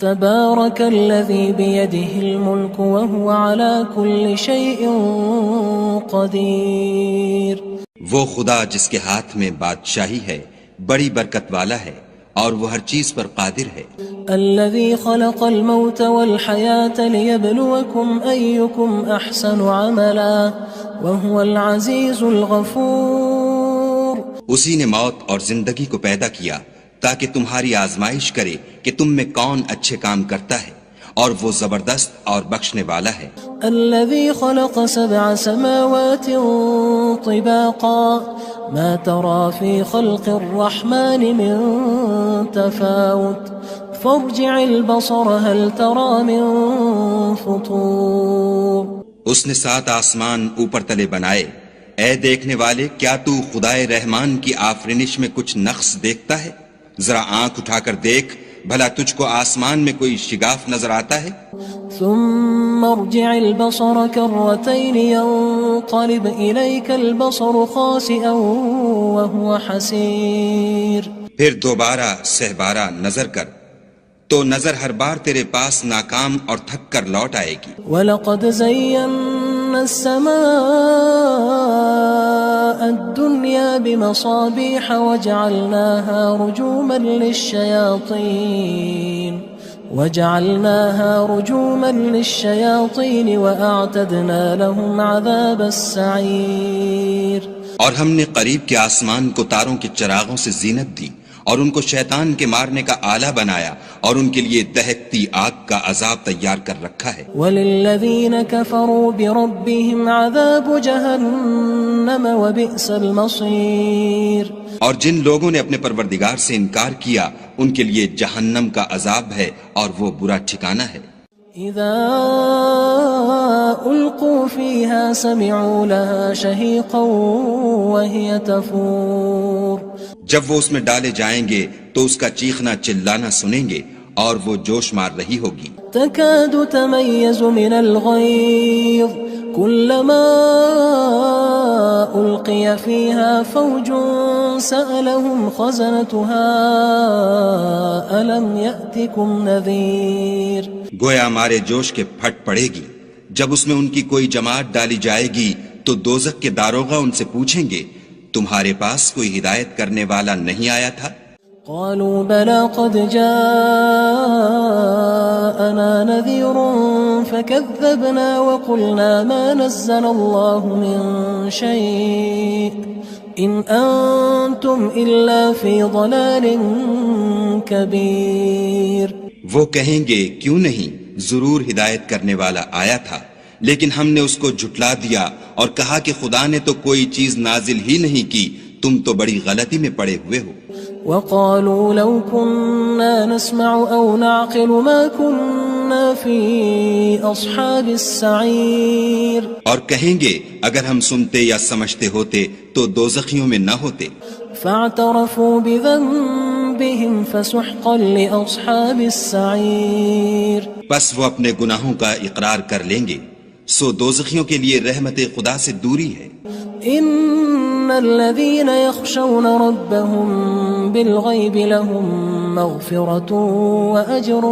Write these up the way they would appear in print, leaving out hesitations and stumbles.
تبارك الذي بيده الملك وهو على كل شيء قدير. وہ خدا جس کے ہاتھ میں بادشاہی ہے بڑی برکت والا ہے اور وہ ہر چیز پر قادر ہے. الذي خلق الموت والحياة ليبلوكم أيكم أحسن عملا وهو العزيز الغفور. اسی نے موت اور زندگی کو پیدا کیا تاکہ تمہاری آزمائش کرے کہ تم میں کون اچھے کام کرتا ہے اور وہ زبردست اور بخشنے والا ہے. الذي خلق 7 سماوات طباقا ما ترى في خلق الرحمن من تفاوت فارجع البصر هل ترى من فطور. اس نے 7 آسمان اوپر تلے بنائے. اے دیکھنے والے، کیا تو خدائے رحمان کی آفرینش میں کچھ نقص دیکھتا ہے؟ ذرا آنکھ اٹھا کر دیکھ، بھلا تجھ کو آسمان میں کوئی شگاف نظر آتا ہے؟ ثم ارجع البصر كرتين ينقلب إليك البصر خاسئا وهو حسير. پھر دوبارہ سہبارہ نظر کر تو نظر ہر بار تیرے پاس ناکام اور تھک کر لوٹ آئے گی. وَلَقَدْ زَيَّنَّا السَّمَاءَ الدُّنْيَا بِمَصَابِيحَ وَجَعَلْنَاهَا رُجُومًا لِلشَّيَاطِينِ وَأَعْتَدْنَا لَهُمْ عَذَابَ السَّعِيرِ. اور ہم نے قریب کے آسمان کو تاروں کے چراغوں سے زینت دی اور ان کو شیطان کے مارنے کا آلہ بنایا اور ان کے لیے دہکتی آگ کا عذاب تیار کر رکھا ہے. وَلِلَّذِينَ كَفَرُوا بِرَبِّهِمْ عَذَابُ جَهَنَّمَ وَبِئْسَ الْمَصِيرُ. اور جن لوگوں نے اپنے پروردگار سے انکار کیا ان کے لیے جہنم کا عذاب ہے اور وہ برا ٹھکانہ ہے. اذا القوا فيها سمعوا لها شهيقا وهي تفور. جب وہ اس میں ڈالے جائیں گے تو اس کا چیخنا چلانا سنیں گے اور وہ جوش مار رہی ہوگی. تكاد تميز من الغيظ كلما ألقي فيها فوج سألهم خزنتها ألم يأتكم نذير. گویا ہمارے جوش کے پھٹ پڑے گی جب اس میں ان کی کوئی جماعت ڈالی جائے گی تو دوزخ کے داروغہ ان سے پوچھیں گے تمہارے پاس کوئی ہدایت کرنے والا نہیں آیا تھا؟ قالوا بلى قد جاءنا نذير فكذبنا وقلنا ما نزل الله من شيء إن أنتم إلا في ضلال كبير. وہ کہیں گے کیوں نہیں، ضرور ہدایت کرنے والا آیا تھا، لیکن ہم نے اس کو جھٹلا دیا اور کہا کہ خدا نے تو کوئی چیز نازل ہی نہیں کی، تم تو بڑی غلطی میں پڑے ہوئے ہو. وقالوا لو كنا نسمع أو نعقل ما كنا في أصحاب السعير. اور کہیں گے اگر ہم سنتے یا سمجھتے ہوتے تو دوزخیوں میں نہ ہوتے. فاعترفوا بذنبهم فسحقا لأصحاب السعير. بس وہ اپنے گناہوں کا اقرار کر لیں گے، سو دوزخیوں کے لیے رحمت خدا سے دوری ہے. ان الذين يخشون ربهم بالغيب لهم مغفرة واجر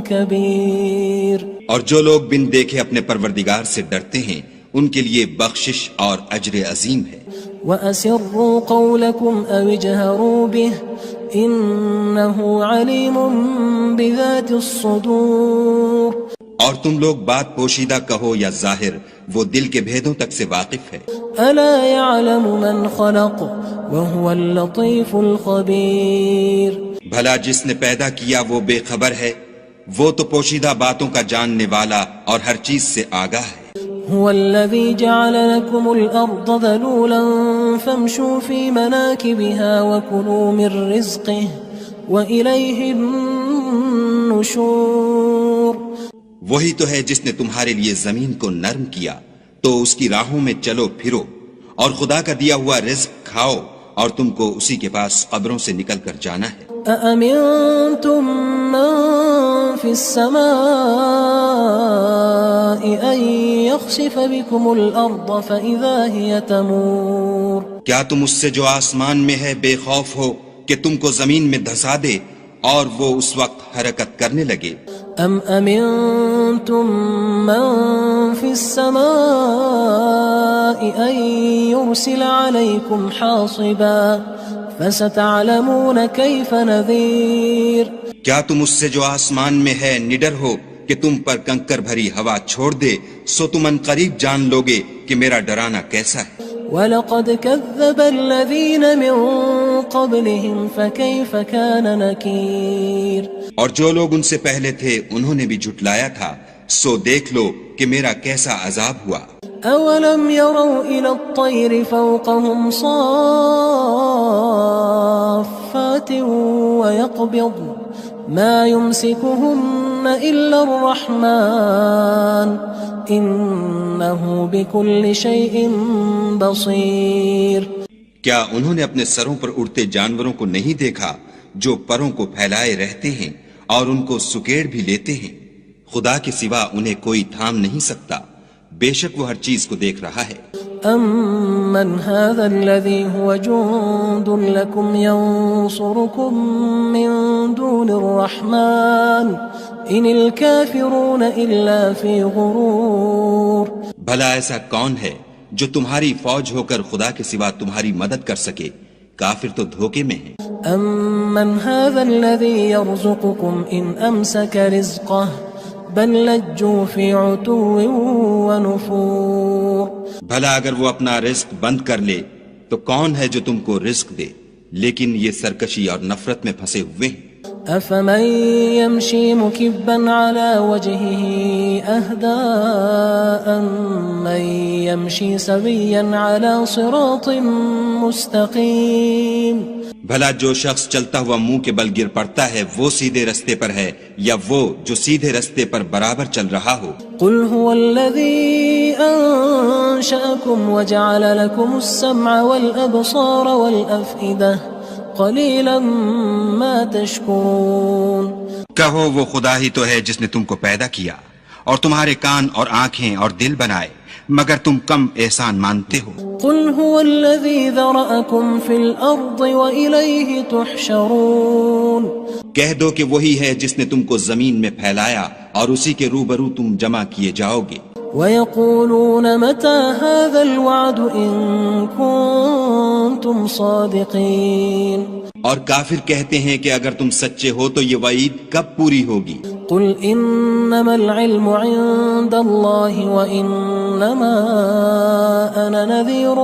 كبير. اور جو لوگ بن دیکھے اپنے پروردگار سے ڈرتے ہیں ان کے لیے بخشش اور اجر عظیم ہے. وَأَسِرُّوا قَوْلَكُمْ أَوِ اجْهَرُوا بِهِ إِنَّهُ عَلِيمٌ بِذَاتِ الصُّدُورِ. اور تم لوگ بات پوشیدہ کہو یا ظاہر، وہ دل کے بھیدوں تک سے واقف ہے. أَلَا يَعْلَمُ مَنْ خَلَقَ وَهُوَ اللَّطِيفُ الْخَبِيرُ. بھلا جس نے پیدا کیا وہ بے خبر ہے، وہ تو پوشیدہ باتوں کا جاننے والا اور ہر چیز سے آگاہ ہے. هو الذي جعل لكم الأرض ذلولا فامشوا في مناكبها وكلوا من رزقه وإليه النشور. وہی تو ہے جس نے تمہارے لیے زمین کو نرم کیا تو اس کی راہوں میں چلو پھرو اور خدا کا دیا ہوا رزق کھاؤ اور تم کو اسی کے پاس قبروں سے نکل کر جانا ہے. أأمنتم من في السماء أن يخسف بكم الأرض فإذا هي تمور. کیا تم اس سے جو آسمان میں ہے بے خوف ہو کہ تم کو زمین میں دھسا دے اور وہ اس وقت حرکت کرنے لگے. ام امنتم من في السماء ان يرسل عليكم حاصبا فستعلمون كيف نذير. کیا تم اس سے جو آسمان میں ہے نڈر ہو کہ تم پر کنکر بھری ہوا چھوڑ دے؟ سو تم ان قریب جان لوگے کہ میرا ڈرانا کیسا ہے. وَلَقَدْ كَذَّبَ الَّذِينَ مِن قَبْلِهِمْ فَكَيْفَ كَانَ نَكِيرٌ. اور جو لوگ ان سے پہلے تھے انہوں نے بھی جھٹلایا تھا، سو دیکھ لو کہ میرا کیسا عذاب ہوا. أَوَلَمْ يَرَوْا إِلَى الطَّيْرِ فَوْقَهُمْ صَافَّاتٍ وَيَقْبِضْنَ مَا يُمْسِكُهُنَّ إِلَّا الرَّحْمَنُ إِنَّهُ بِكُلِّ شَيْءٍ بَصِيرٌ. کیا انہوں نے اپنے سروں پر اڑتے جانوروں کو نہیں دیکھا جو پروں کو پھیلائے رہتے ہیں اور ان کو سکیڑ بھی لیتے ہیں؟ خدا کے سوا انہیں کوئی تھام نہیں سکتا، بے شک وہ ہر چیز کو دیکھ رہا ہے. أَمَّنْ هَذَا الَّذِي هُوَ جُندٌ لَكُمْ يَنصُرُكُم مِّن دُونِ الرَّحْمَنِ إِنِ الْكَافِرُونَ إِلَّا فِي غُرُورٍ. بھلا ایسا کون ہے جو تمہاری فوج ہو کر خدا کے سوا تمہاری مدد کر سکے؟ کافر تو دھوکے میں ہیں. أَمَّنْ هَذَا الَّذِي يَرْزُقُكُمْ إِنْ أَمْسَكَ رِزْقَهُ بَلْ لَجُّوا فِي عُتُوٍّ وَنُفُورٍ. بھلا اگر وہ اپنا رزق بند کر لے تو کون ہے جو تم کو رزق دے؟ لیکن یہ سرکشی اور نفرت میں پھنسے ہوئے ہیں. أَفَمَن يَمْشِي مُكِبًّا عَلَى وَجْهِهِ أَهْدَىٰ أَمَّن يَمْشِي سَوِيًّا عَلَى صِرَاطٍ مُّسْتَقِيمٍ. بھلا جو شخص چلتا ہوا منہ کے بل گر پڑتا ہے وہ سیدھے رستے پر ہے یا وہ جو سیدھے رستے پر برابر چل رہا ہو؟ قُلْ هُوَ الَّذِي أَنشَأَكُمْ وَجَعَلَ لَكُمُ السَّمْعَ وَالْأَبْصَارَ وَالْأَفْئِدَةَ قَلِيلًا مَا تَشْكُرُونَ. کہو وہ خدا ہی تو ہے جس نے تم کو پیدا کیا اور تمہارے کان اور آنکھیں اور دل بنائے، مگر تم کم احسان مانتے ہو. قُلْ هُوَ الَّذِي ذَرَأَكُمْ فِي الْأَرْضِ وَإِلَيْهِ تُحْشَرُونَ. کہہ دو کہ وہی ہے جس نے تم کو زمین میں پھیلایا اور اسی کے روبرو تم جمع کیے جاؤ گے. وَيَقُولُونَ مَتَى هَذَا الْوَعْدُ إِن كُنتُمْ صَادِقِينَ. اور کافر کہتے ہیں کہ اگر تم سچے ہو تو یہ وعید کب پوری ہوگی؟ قُلْ إِنَّمَا الْعِلْمُ عِندَ اللَّهِ وَإِنَّمَا أَنَا نَذِيرٌ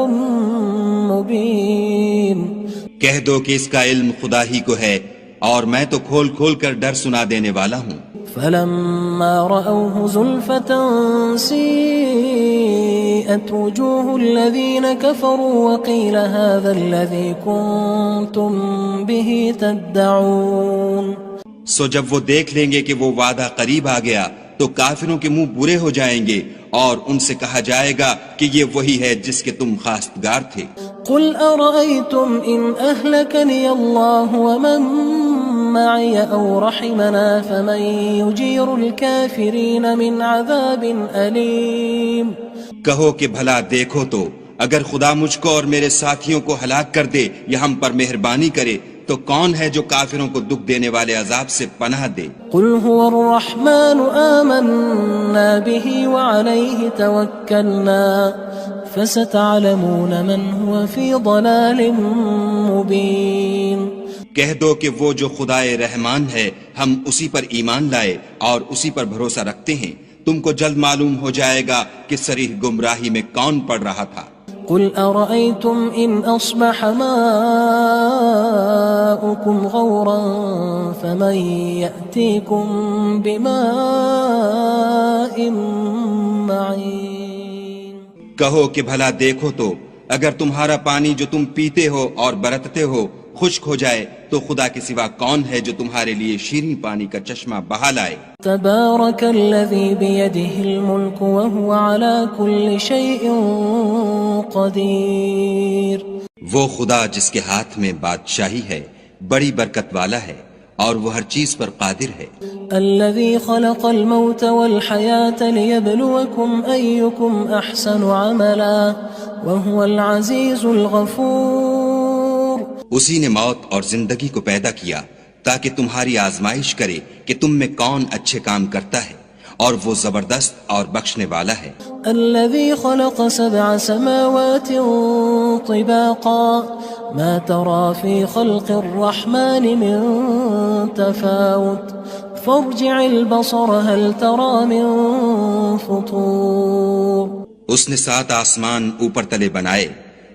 مُّبِينٌ. کہہ دو کہ اس کا علم خدا ہی کو ہے اور میں تو کھول کھول کر ڈر سنا دینے والا ہوں. فَلَمَّا رَأَوْهُ زُلْفَةً سِيئَتْ وُجُوهُ الَّذِينَ كَفَرُوا وَقِيلَ هَذَا الَّذِي كُنتُم بِهِ تَدَّعُونَ. سو جب وہ دیکھ لیں گے کہ وہ وعدہ قریب آ گیا تو کافروں کے منہ برے ہو جائیں گے اور ان سے کہا جائے گا کہ یہ وہی ہے جس کے تم خواستگار تھے. قُلْ أَرَأَيْتُمْ إِنْ أَهْلَكَنِيَ اللَّهُ وَمَن مَّعِيَ أَوْ رَحِمَنَا فَمَن يُجِيرُ الْكَافِرِينَ مِنْ عَذَابٍ أَلِيمٍ. کہو کہ بھلا دیکھو تو اگر خدا مجھ کو اور میرے ساتھیوں کو ہلاک کر دے یا ہم پر مہربانی کرے تو کون ہے جو کافروں کو دکھ دینے والے عذاب سے پناہ دے؟ قُلْ هُوَ الرَّحْمَنُ آمَنَّا بِهِ وَعَلَيْهِ تَوَكَّلْنَا فَسَتَعْلَمُونَ مَنْ هُوَ فِي ضَلَالٍ مُّبِينٍ. کہہ دو کہ وہ جو خدائے رحمان ہے ہم اسی پر ایمان لائے اور اسی پر بھروسہ رکھتے ہیں، تم کو جلد معلوم ہو جائے گا کہ صریح گمراہی میں کون پڑ رہا تھا. قُلْ أَرَأَيْتُمْ إِنْ أَصْبَحَ مَاؤُكُمْ غَوْرًا فَمَن يَأْتِيكُم بِمَاءٍ مَّعِينٍ. کہو کہ بھلا دیکھو تو اگر تمہارا پانی جو تم پیتے ہو اور برتتے ہو خشک ہو جائے تو خدا کے سوا کون ہے جو تمہارے لیے شیریں پانی کا چشمہ بہا لائے. تبارک الذی بیدہ الملک وہو علی کل شیء قدیر. وہ خدا جس کے ہاتھ میں بادشاہی ہے بڑی برکت والا ہے اور وہ ہر چیز پر قادر ہے. الذي خلق الموت والحياة ليبلوكم أيكم أحسن عملا وهو العزيز الغفور. اسی نے موت اور زندگی کو پیدا کیا تاکہ تمہاری آزمائش کرے کہ تم میں کون اچھے کام کرتا ہے، اور وہ زبردست اور بخشنے والا ہے۔ الذي خلق 7 سماوات طباقا ما ترى في خلق الرحمن من تفاوت فارجع البصر هل ترى من فطور۔ اس نے 7 آسمان اوپر تلے بنائے،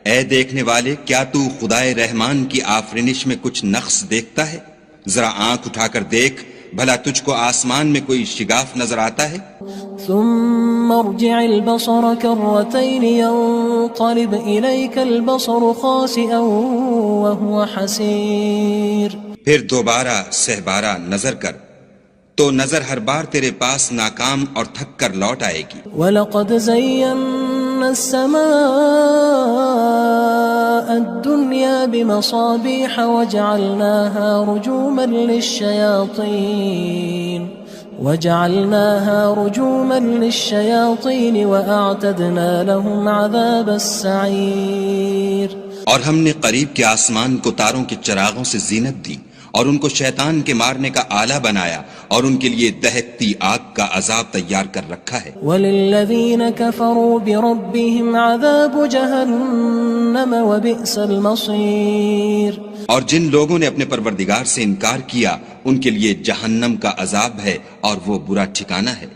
اے دیکھنے والے کیا تو خدائے رحمان کی آفرینش میں کچھ نقص دیکھتا ہے؟ ذرا آنکھ اٹھا کر دیکھ، بھلا تجھ کو آسمان میں کوئی شگاف نظر آتا ہے؟ ثم ارجع البصر كرتين ينقلب إليك البصر خاسئا وهو حسير۔ پھر دوبارہ سہبارہ نظر کر تو نظر ہر بار تیرے پاس ناکام اور تھک کر لوٹ آئے گی۔ وَلَقَدْ زَيَّنَّا السَّمَاءَ الدُّنْيَا بِمَصَابِيحَ وَجَعَلْنَاهَا رُجُومًا لِلشَّيَاطِينِ وَأَعْتَدْنَا لَهُمْ عَذَابَ السَّعِيرِ۔ اور ہم نے قریب کے آسمان کو تاروں کے چراغوں سے زینت دی، اور ان کو شیطان کے مارنے کا آلہ بنایا، اور ان کے لیے دہکتی آگ کا عذاب تیار کر رکھا ہے۔ وَلِلَّذِينَ كَفَرُوا بِرَبِّهِمْ عَذَابُ جَهَنَّمَ وَبِئْسَ الْمَصِيرُ۔ اور جن لوگوں نے اپنے پروردگار سے انکار کیا ان کے لیے جہنم کا عذاب ہے، اور وہ برا ٹھکانہ ہے۔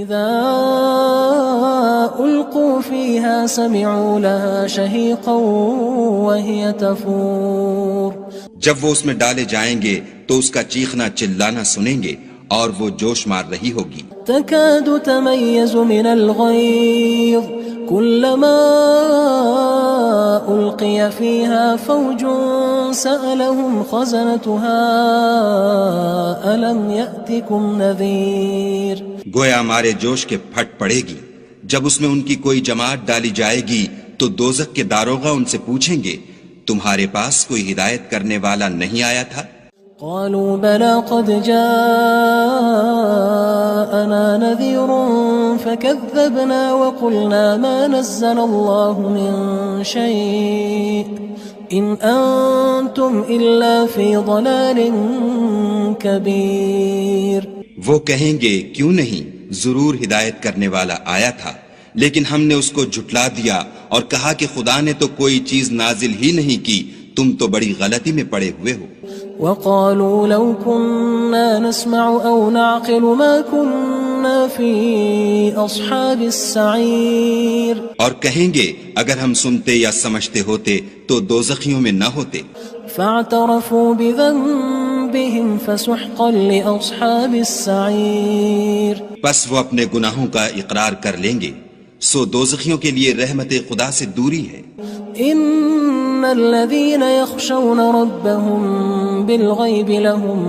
اذا القوا فيها سمعوا لها شهيقا وهي تفور۔ جب وہ اس میں ڈالے جائیں گے تو اس کا چیخنا چلانا سنیں گے، اور وہ جوش مار رہی ہوگی۔ تكاد تميز من الغيظ كلما ألقي فيها فوج سألهم خزنتها ألم يأتكم نذير۔ گویا مارے جوش کے پھٹ پڑے گی، جب اس میں ان کی کوئی جماعت ڈالی جائے گی تو دوزخ کے داروغہ ان سے پوچھیں گے تمہارے پاس کوئی ہدایت کرنے والا نہیں آیا تھا؟ قالوا بلى قد جاءنا نذير فكذبنا وقلنا ما نزل الله من شيء إن أنتم إلا في ضلال كبير۔ وہ کہیں گے کیوں نہیں، ضرور ہدایت کرنے والا آیا تھا، لیکن ہم نے اس کو جھٹلا دیا اور کہا کہ خدا نے تو کوئی چیز نازل ہی نہیں کی، تم تو بڑی غلطی میں پڑے ہوئے ہو۔ وقالوا لو كنا نسمع أو نعقل ما كنا في أصحاب السعير۔ اور کہیں گے اگر ہم سنتے یا سمجھتے ہوتے تو دوزخیوں میں نہ ہوتے۔ فاعترفوا بذنبهم فسحقا لأصحاب السعير۔ پس وہ اپنے گناہوں کا اقرار کر لیں گے، سو دوزخیوں کے لیے رحمت خدا سے دوری ہے۔ ان الذين يخشون ربهم بالغيب لهم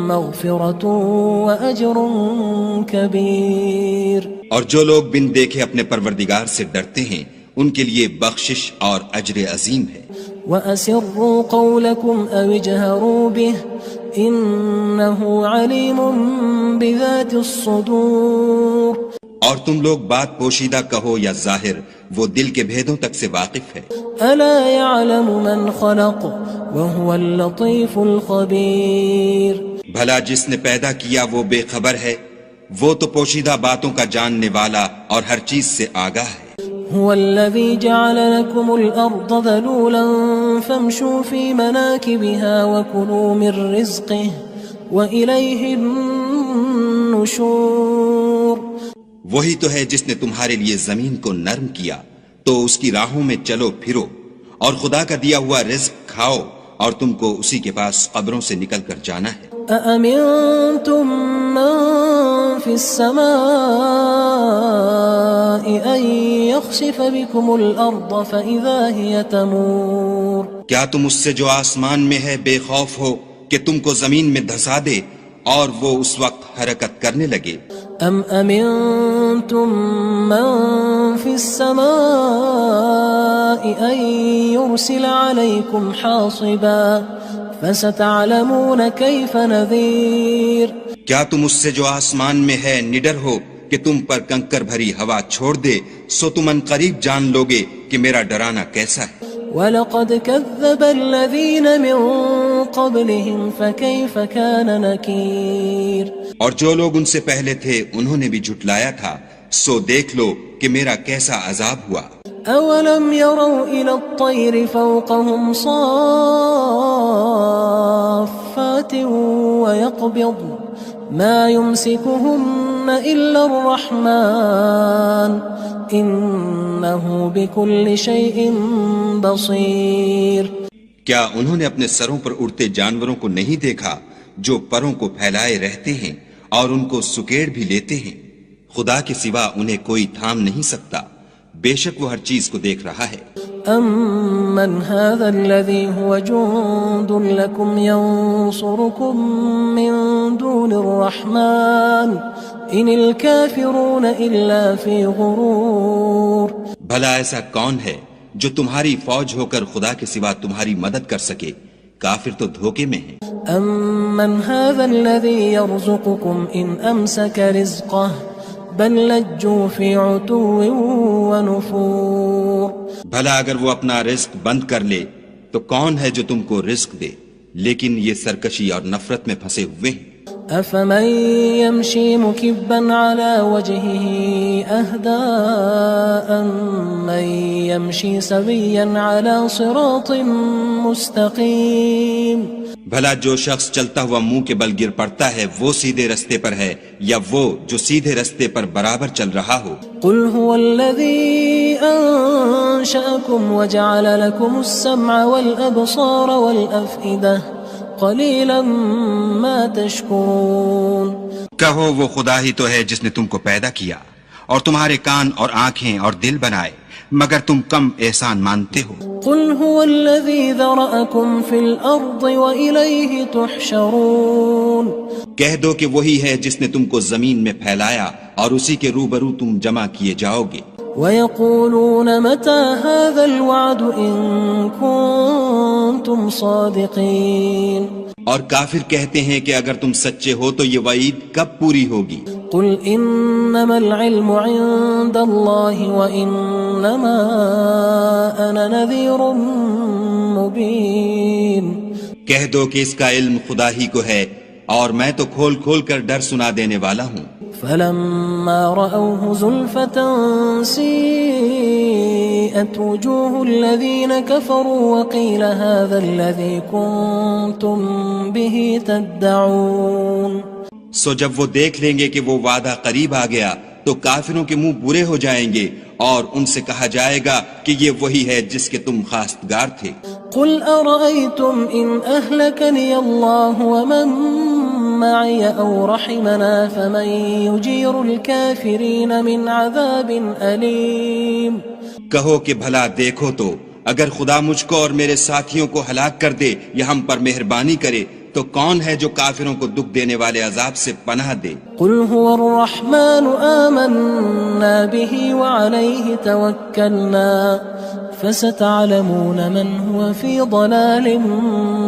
مغفرة واجر كبير۔ اور جو لوگ بن دیکھے اپنے پروردگار سے ڈرتے ہیں ان کے لیے بخشش اور اجر عظیم ہے۔ واسروا قولكم او اجهروا به انه عليم بذات الصدور۔ اور تم لوگ بات پوشیدہ کہو یا ظاہر، وہ دل کے بھیدوں تک سے واقف ہے۔ الا يعلم من خلق وهو اللطيف الخبير۔ بھلا جس نے پیدا کیا وہ بے خبر ہے، وہ تو پوشیدہ باتوں کا جاننے والا اور ہر چیز سے آگاہ ہے۔ هو الذي جعل لكم الأرض ذلولا فامشوا في مناكبها وكلوا من رزقه وإليه النشور۔ وہی تو ہے جس نے تمہارے لیے زمین کو نرم کیا تو اس کی راہوں میں چلو پھرو، اور خدا کا دیا ہوا رزق کھاؤ، اور تم کو اسی کے پاس قبروں سے نکل کر جانا ہے۔ أأمنتم من في السماء أن يخسف بكم الأرض فإذا هي تمور۔ کیا تم اس سے جو آسمان میں ہے بے خوف ہو کہ تم کو زمین میں دھسا دے اور وہ اس وقت حرکت کرنے لگے؟ ام امنتم من في السماء ان يرسل عليكم حاصبا فستعلمون كيف نذير۔ کیا تم اس سے جو آسمان میں ہے نڈر ہو کہ تم پر کنکر بھری ہوا چھوڑ دے، سو تم ان قریب جان لوگے کہ میرا ڈرانا کیسا ہے۔ وَلَقَدْ كَذَّبَ الَّذِينَ مِن قبلهم فكيف كان نكير اور جو لوگ ان سے پہلے تھے انہوں نے بھی جھٹلایا تھا، سو دیکھ لو کہ میرا کیسا عذاب ہوا۔ أولم يروا إلى الطير فوقهم صافات ويقبض ما يمسكهن إلا الرحمن إنه بكل شيء بصير۔ کیا انہوں نے اپنے سروں پر اڑتے جانوروں کو نہیں دیکھا جو پروں کو پھیلائے رہتے ہیں اور ان کو سکیڑ بھی لیتے ہیں؟ خدا کے سوا انہیں کوئی تھام نہیں سکتا، بے شک وہ ہر چیز کو دیکھ رہا ہے۔ أَمَّنْ هَذَا الَّذِي هُوَ جُندٌ لَكُمْ يَنصُرُكُم مِّن دُونِ الرَّحْمَنِ إِنِ الْكَافِرُونَ إِلَّا فِي غُرُورٍ۔ بھلا ایسا کون ہے جو تمہاری فوج ہو کر خدا کے سوا تمہاری مدد کر سکے؟ کافر تو دھوکے میں ہیں۔ أَمَّنْ هَذَا الَّذِي يَرْزُقُكُمْ إِنْ أَمْسَكَ رِزْقَهُ بل لجوا فی عتو ونفور۔ بھلا اگر وہ اپنا رزق بند کر لے تو کون ہے جو تم کو رزق دے، لیکن یہ سرکشی اور نفرت میں پھنسے ہوئے ہیں۔ افمن يمشي مكبا على وجهه اهدى أمن يمشي سويا على صراط مستقيم۔ بھلا جو شخص چلتا ہوا منہ کے بل گر پڑتا ہے وہ سیدھے رستے پر ہے یا وہ جو سیدھے رستے پر برابر چل رہا ہو؟ قل هو الذي أنشأكم وجعل لكم السمع والأبصار والأفئدة قلیلا ما تشکرون۔ کہو وہ خدا ہی تو ہے جس نے تم کو پیدا کیا اور تمہارے کان اور آنکھیں اور دل بنائے، مگر تم کم احسان مانتے ہو۔ قل هو الذی ذرأکم فی الارض وإلیہ تحشرون۔ کہہ دو کہ وہی ہے جس نے تم کو زمین میں پھیلایا اور اسی کے روبرو تم جمع کیے جاؤ گے۔ وَيَقُولُونَ مَتَى هَذَا الْوَعْدُ إِن كُنتُمْ صَادِقِينَ۔ اور کافر کہتے ہیں کہ اگر تم سچے ہو تو یہ وعید کب پوری ہوگی؟ قُلْ إِنَّمَا الْعِلْمُ عِندَ اللَّهِ وَإِنَّمَا أَنَا نَذِيرٌ مُبِينٌ۔ کہہ دو کہ اس کا علم خدا ہی کو ہے اور میں تو کھول کھول کر ڈر سنا دینے والا ہوں۔ فلما رأوه زلفة سيئت وجوه الذين كفروا وقيل هذا الذي كنتم به تدعون۔ سو جب وہ دیکھ لیں گے کہ وہ وعدہ قریب آ گیا تو کافروں کے منہ برے ہو جائیں گے اور ان سے کہا جائے گا کہ یہ وہی ہے جس کے تم خواستگار تھے۔ قل أرأيتم إن أهلكني الله ومن معي أو رحمنا فمن يجير الكافرين من عذاب أليم۔ کہو کہ بھلا دیکھو تو اگر خدا مجھ کو اور میرے ساتھیوں کو ہلاک کر دے یا ہم پر مہربانی کرے تو کون ہے جو کافروں کو دکھ دینے والے عذاب سے پناہ دے؟ قل هو الرحمن آمنا به وعليه توكلنا فستعلمون من هو في ضلال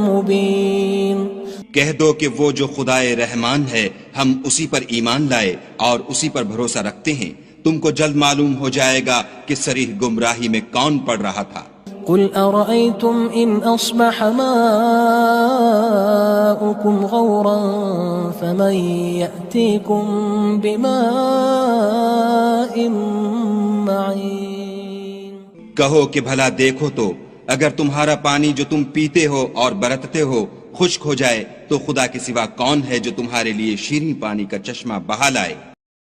مبين۔ کہہ دو کہ وہ جو خدائے رحمان ہے ہم اسی پر ایمان لائے اور اسی پر بھروسہ رکھتے ہیں، تم کو جلد معلوم ہو جائے گا کہ صریح گمراہی میں کون پڑ رہا تھا۔ قل أرأيتم إن أصبح ماؤكم غورا فمن يأتيكم بماء معين۔ کہو کہ بھلا دیکھو تو اگر تمہارا پانی جو تم پیتے ہو اور برتتے ہو خشک ہو جائے تو خدا کے سوا کون ہے جو تمہارے لیے شیریں پانی کا چشمہ بہا لائے؟